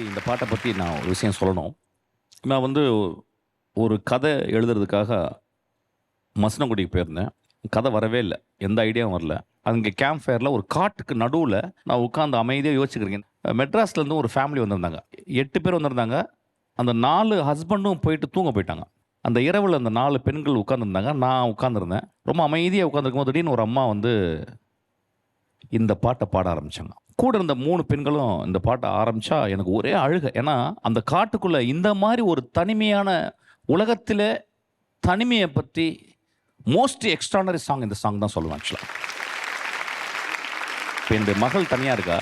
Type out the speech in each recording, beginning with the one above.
இந்த பாட்டை பற்றி நான் ஒரு விஷயம் சொல்லணும். நான் வந்து ஒரு கதை எழுதுறதுக்காக மசனகுடிக்கு போயிருந்தேன். கதை வரவே இல்லை, எந்த ஐடியாவும் வரல. அங்கே கேம்ப் ஃபயரில் ஒரு காட்டுக்கு நடுவில் நான் உட்காந்து அமைதியாக யோசிச்சுக்கிறேன். மெட்ராஸ்லேருந்து ஒரு ஃபேமிலி வந்திருந்தாங்க, 8 பேர் வந்திருந்தாங்க. அந்த 4 ஹஸ்பண்டும் போயிட்டு தூங்க போயிட்டாங்க. அந்த இரவில் அந்த 4 பெண்கள் உட்காந்துருந்தாங்க, நான் உட்காந்துருந்தேன். ரொம்ப அமைதியாக உட்காந்துருக்கும் போது திடீர்னு ஒரு அம்மா வந்து இந்த பாட்டை பாட ஆரம்பித்தாங்க. கூட இருந்த 3 பெண்களும் இந்த பாட்டை ஆரம்பித்தா எனக்கு ஒரே அழுகை. ஏன்னா அந்த காட்டுக்குள்ளே இந்த மாதிரி ஒரு தனிமையான உலகத்தில் தனிமையை பற்றி மோஸ்ட் எக்ஸ்ட்ரானரி சாங் இந்த சாங் தான் சொல்லுவேன் ஆக்சுவலாக. இப்போ என்னுடைய மகள் தனியாக இருக்கா,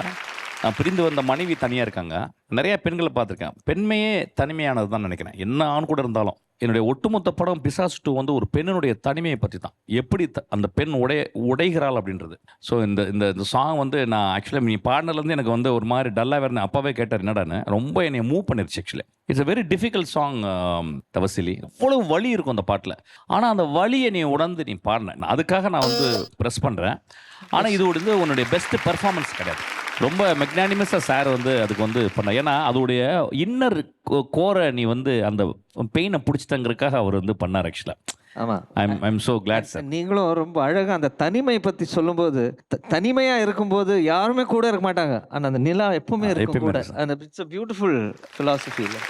நான் பிரிந்து வந்த மனைவி தனியாக இருக்காங்க. நிறைய பெண்களை பார்த்துருக்கேன். பெண்மையே தனிமையானது தான் நினைக்கிறேன், என்ன ஆண் கூட இருந்தாலும். என்னுடைய ஒட்டுமொத்த படம் பிசாசு 2 வந்து ஒரு பெண்ணினுடைய தனிமையை பற்றி தான், எப்படி அந்த பெண் உடைகிறாள் அப்படின்றது. ஸோ இந்த இந்த சாங் வந்து நான் ஆக்சுவலாக நீ பாடினதுலேருந்து எனக்கு வந்து ஒரு மாதிரி டல்லாக இருந்தேன். அப்பாவே கேட்டார் என்னடான்னு, ரொம்ப என்னை மூவ் பண்ணிருச்சு actually. It's a very difficult song தவசிலி. அவ்வளவு வலி இருக்கும் அந்த பாட்டில். ஆனால் அந்த வலியை நீ உணர்ந்து நீ பாடின, அதுக்காக நான் வந்து ப்ரெஸ் பண்ணுறேன். ஆனால் இது வந்து உன்னுடைய பெஸ்ட் பெர்ஃபார்மன்ஸ் கிடையாது. ரொம்ப மெக்னானிமஸாக சார் வந்து அதுக்கு வந்து பண்ண, ஏன்னா அதோடைய இன்னர் கோரை நீ வந்து அந்த பெயினை பிடிச்சிட்டங்கிறதுக்காக அவர் வந்து பண்ணார் ஆக்சுவலாக. ஆமாம், ஐம் ஸோ கிளாட் சார். நீங்களும் ரொம்ப அழகாக அந்த தனிமை பற்றி சொல்லும்போது, தனிமையாக இருக்கும்போது யாருமே கூட இருக்க மாட்டாங்க, ஆனால் அந்த நிலா எப்பவுமே இருக்கும் கூட. அந்த இட்ஸ் அ பியூட்டிஃபுல் ஃபிலாசபி இல்லை.